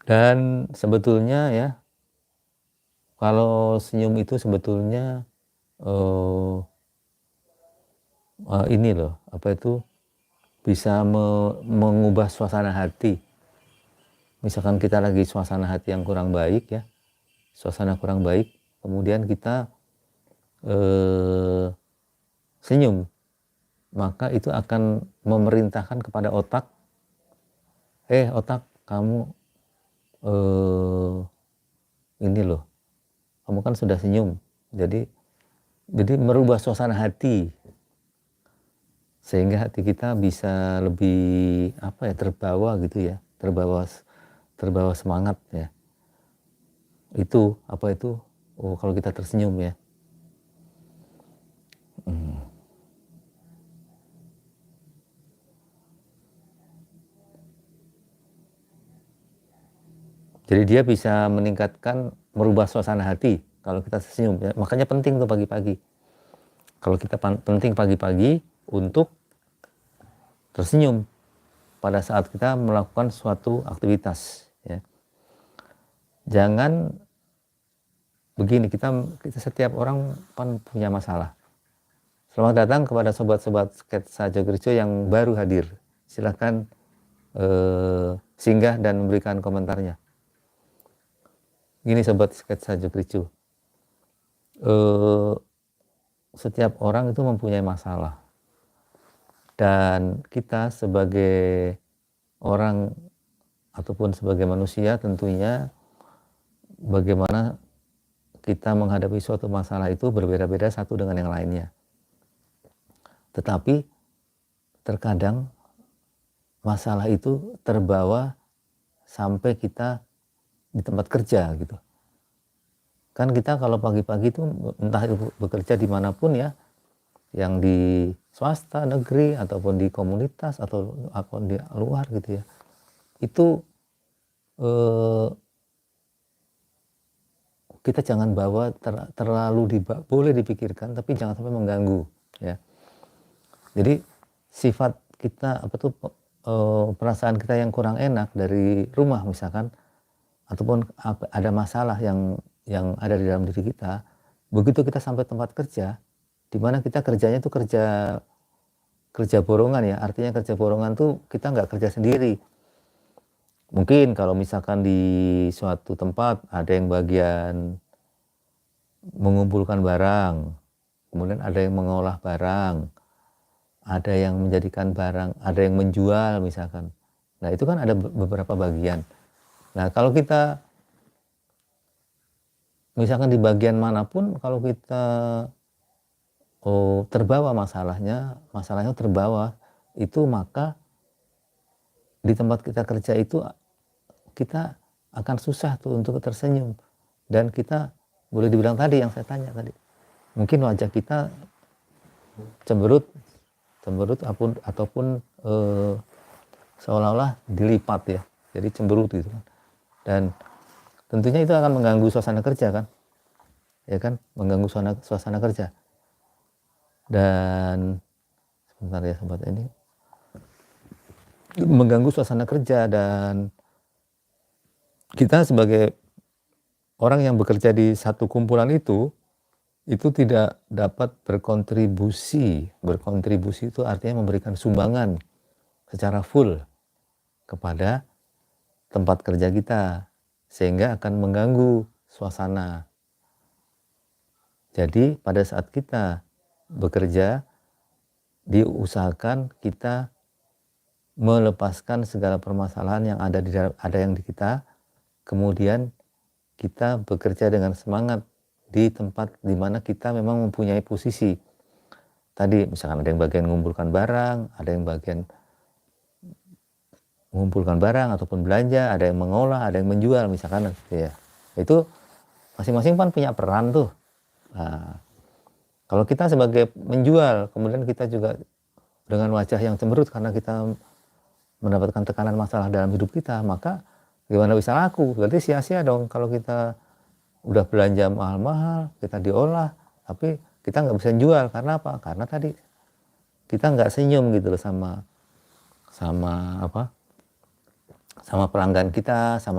Dan sebetulnya ya, kalau senyum itu sebetulnya ini loh, apa itu, bisa mengubah suasana hati. Misalkan kita lagi suasana hati yang kurang baik ya, suasana kurang baik, kemudian kita senyum, maka itu akan memerintahkan kepada otak, otak, kamu ini loh, kamu kan sudah senyum, jadi merubah suasana hati, sehingga hati kita bisa lebih apa ya, terbawa gitu ya, terbawa semangat ya. Itu apa itu, kalau kita tersenyum ya. Jadi dia bisa meningkatkan, merubah suasana hati kalau kita tersenyum ya. Makanya penting tuh pagi-pagi, kalau kita penting pagi-pagi untuk tersenyum pada saat kita melakukan suatu aktivitas ya. Jangan begini, kita setiap orang kan punya masalah. Selamat datang kepada sobat-sobat Sketsa Jogrijo yang baru hadir. Silahkan singgah dan memberikan komentarnya. Gini sobat Sketsa Jogrijo, setiap orang itu mempunyai masalah, dan kita sebagai orang ataupun sebagai manusia tentunya bagaimana kita menghadapi suatu masalah itu berbeda-beda satu dengan yang lainnya. Tetapi terkadang masalah itu terbawa sampai kita di tempat kerja gitu. Kan kita kalau pagi-pagi itu entah itu bekerja dimanapun ya, yang di swasta, negeri, ataupun di komunitas, atau di luar gitu ya, itu kita jangan bawa terlalu boleh dipikirkan, tapi jangan sampai mengganggu ya. Jadi sifat kita apa tuh, perasaan kita yang kurang enak dari rumah misalkan, ataupun ada masalah yang ada di dalam diri kita, begitu kita sampai tempat kerja, di mana kita kerjanya itu kerja borongan ya. Artinya kerja borongan tuh kita nggak kerja sendiri. Mungkin kalau misalkan di suatu tempat ada yang bagian mengumpulkan barang, kemudian ada yang mengolah barang, ada yang menjadikan barang, ada yang menjual misalkan. Nah itu kan ada beberapa bagian. Nah kalau kita misalkan di bagian manapun, kalau kita terbawa masalahnya terbawa itu, maka di tempat kita kerja itu kita akan susah tuh untuk tersenyum. Dan kita boleh dibilang tadi yang saya tanya tadi, mungkin wajah kita cemberut ataupun seolah-olah dilipat ya, jadi cemberut gitu kan. Dan tentunya itu akan mengganggu suasana kerja kan, ya kan, mengganggu suasana kerja. Dan sebentar ya sobat, ini mengganggu suasana kerja, dan kita sebagai orang yang bekerja di satu kumpulan itu tidak dapat berkontribusi. Berkontribusi itu artinya memberikan sumbangan secara full kepada tempat kerja kita, sehingga akan mengganggu suasana. Jadi pada saat kita bekerja, diusahakan kita melepaskan segala permasalahan yang ada di kita, kemudian kita bekerja dengan semangat di tempat di mana kita memang mempunyai posisi. Tadi misalkan ada yang bagian mengumpulkan barang, ada yang bagian mengumpulkan barang ataupun belanja, ada yang mengolah, ada yang menjual misalkan ya. Itu masing-masing kan punya peran tuh. Nah, kalau kita sebagai menjual, kemudian kita juga dengan wajah yang cemberut karena kita mendapatkan tekanan masalah dalam hidup kita, maka gimana bisa laku? Berarti sia-sia dong kalau kita udah belanja mahal-mahal, kita diolah, tapi kita nggak bisa jual. Karena apa? Karena tadi kita nggak senyum gitu loh sama pelanggan kita, sama